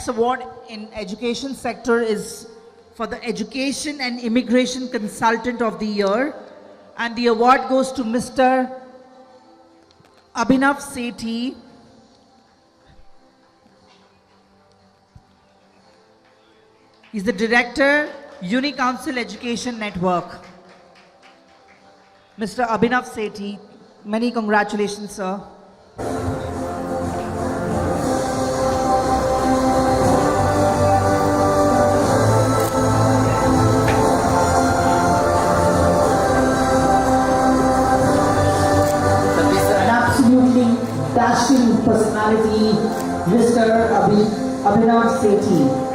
next award in education sector is for the Education and Immigration Consultant of the Year. And the award goes to Mr. Abhinav Sethi. He's the Director, Uni-Council Education Network. Mr. Abhinav Sethi, many congratulations, sir. Dashing personality, Mr. Abhinav Sethi.